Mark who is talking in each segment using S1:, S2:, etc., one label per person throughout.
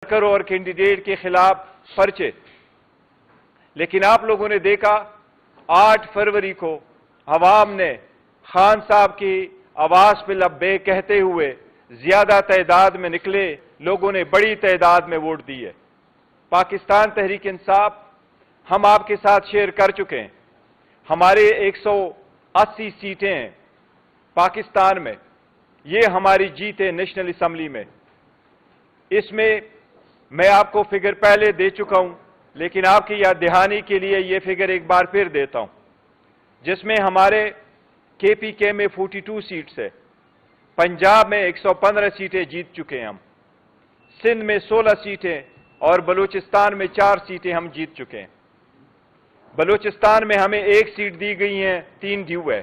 S1: اور کینڈیڈیٹ کے خلاف پرچے. لیکن آپ لوگوں نے دیکھا 8 فروری کو عوام نے خان صاحب کی آواز پہ لبیک کہتے ہوئے زیادہ تعداد میں نکلے, لوگوں نے بڑی تعداد میں ووٹ دیے. پاکستان تحریک انصاف ہم آپ کے ساتھ شیئر کر چکے ہیں, ہمارے 180 سیٹیں ہیں پاکستان میں, یہ ہماری جیت ہے نیشنل اسمبلی میں. اس میں آپ کو فگر پہلے دے چکا ہوں, لیکن آپ کی یاد دہانی کے لیے یہ فگر ایک بار پھر دیتا ہوں, جس میں ہمارے کے پی کے میں 42 سیٹس ہے, پنجاب میں 115 سیٹیں جیت چکے ہیں ہم, سندھ میں 16 سیٹیں اور بلوچستان میں 4 سیٹیں ہم جیت چکے ہیں. بلوچستان میں ہمیں 1 سیٹ دی گئی ہیں, 3 ڈیو ہے.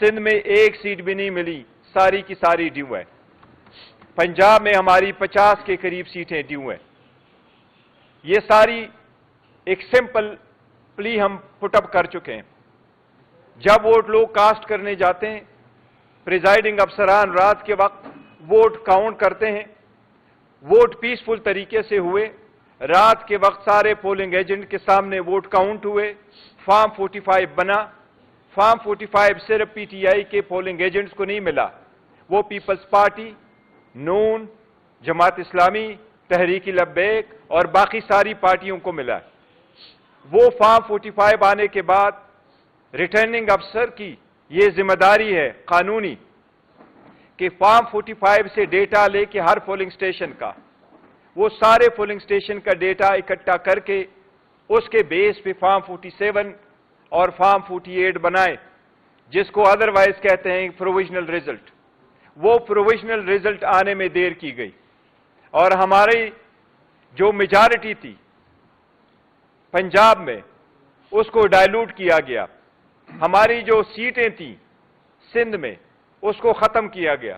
S1: سندھ میں 1 سیٹ بھی نہیں ملی, ساری کی ساری ڈیو ہے. پنجاب میں ہماری 50 کے قریب سیٹیں ڈیو ہیں. یہ ساری ایک سمپل پلی ہم پٹ اپ کر چکے ہیں. جب ووٹ لوگ کاسٹ کرنے جاتے ہیں, پریزائڈنگ افسران رات کے وقت ووٹ کاؤنٹ کرتے ہیں. ووٹ پیسفل طریقے سے ہوئے, رات کے وقت سارے پولنگ ایجنٹ کے سامنے ووٹ کاؤنٹ ہوئے, فارم 45 بنا. فارم 45 صرف پی ٹی آئی کے پولنگ ایجنٹس کو نہیں ملا, وہ پیپلز پارٹی, نون, جماعت اسلامی, تحریک لبیک اور باقی ساری پارٹیوں کو ملا. وہ فارم 45 آنے کے بعد ریٹرننگ افسر کی یہ ذمہ داری ہے قانونی کہ فارم 45 سے ڈیٹا لے کے ہر پولنگ سٹیشن کا, وہ سارے پولنگ سٹیشن کا ڈیٹا اکٹھا کر کے اس کے بیس پہ فارم 47 اور فارم 48 بنائے, جس کو ادروائز کہتے ہیں پروویژنل رزلٹ. وہ پروویژنل رزلٹ آنے میں دیر کی گئی اور ہماری جو میجارٹی تھی پنجاب میں اس کو ڈائلوٹ کیا گیا. ہماری جو سیٹیں تھیں سندھ میں اس کو ختم کیا گیا,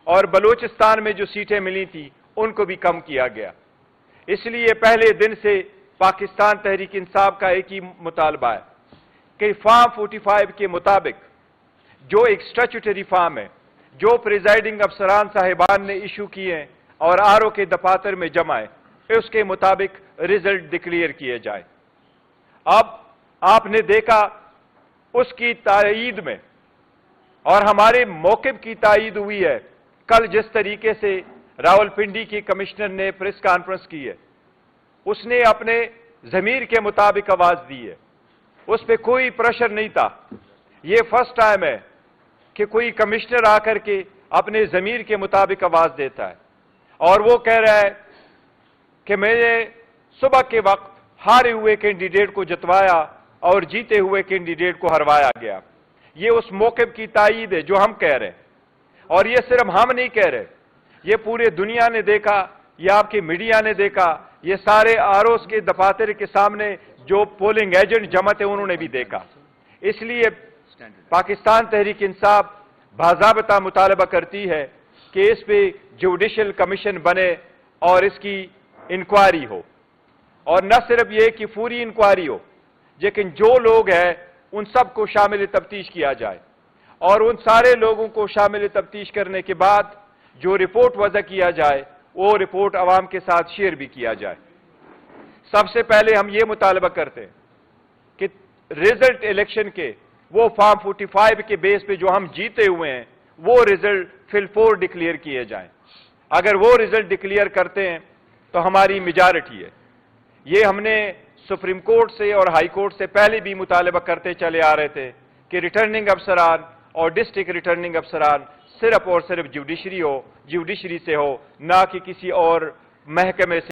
S1: اور بلوچستان میں جو سیٹیں ملی تھیں ان کو بھی کم کیا گیا. اس لیے پہلے دن سے پاکستان تحریک انصاف کا ایک ہی مطالبہ ہے کہ فارم 45 کے مطابق جو ایک اسٹیچوٹری فارم ہے جو پریزائڈنگ افسران صاحبان نے ایشو کیے ہیں اور آر او کے دفاتر میں جمع ہے, اس کے مطابق رزلٹ ڈکلیئر کیے جائے. اب آپ نے دیکھا اس کی تائید میں اور ہمارے موقف کی تائید ہوئی ہے. کل جس طریقے سے راولپنڈی کی کمشنر نے پریس کانفرنس کی ہے, اس نے اپنے ضمیر کے مطابق آواز دی ہے, اس پہ کوئی پریشر نہیں تھا. یہ فرسٹ ٹائم ہے کہ کوئی کمشنر آ کر کے اپنے ضمیر کے مطابق آواز دیتا ہے, اور وہ کہہ رہا ہے کہ میں نے صبح کے وقت ہارے ہوئے کینڈیڈیٹ کو جتوایا اور جیتے ہوئے کینڈیڈیٹ کو ہروایا گیا. یہ اس موقف کی تائید ہے جو ہم کہہ رہے ہیں, اور یہ صرف ہم نہیں کہہ رہے, یہ پورے دنیا نے دیکھا, یہ آپ کی میڈیا نے دیکھا, یہ سارے آر اوز کے دفاتر کے سامنے جو پولنگ ایجنٹ جمع تھے انہوں نے بھی دیکھا. اس لیے پاکستان تحریک انصاف باضابطہ مطالبہ کرتی ہے کہ اس پہ جوڈیشل کمیشن بنے اور اس کی انکوائری ہو, اور نہ صرف یہ کہ پوری انکوائری ہو, لیکن جو لوگ ہیں ان سب کو شامل تفتیش کیا جائے, اور ان سارے لوگوں کو شامل تفتیش کرنے کے بعد جو رپورٹ وضع کیا جائے وہ رپورٹ عوام کے ساتھ شیئر بھی کیا جائے. سب سے پہلے ہم یہ مطالبہ کرتے ہیں کہ رزلٹ الیکشن کے وہ فارم 45 کے بیس پہ جو ہم جیتے ہوئے ہیں وہ رزلٹ فل 4 ڈکلیئر کیے جائیں. اگر وہ رزلٹ ڈکلیئر کرتے ہیں تو ہماری میجارٹی ہے. یہ ہم نے سپریم کورٹ سے اور ہائی کورٹ سے پہلے بھی مطالبہ کرتے چلے آ رہے تھے کہ ریٹرننگ افسران اور ڈسٹرکٹ ریٹرننگ افسران صرف اور صرف جوڈیشری سے ہو, نہ کہ کسی اور محکمے سے.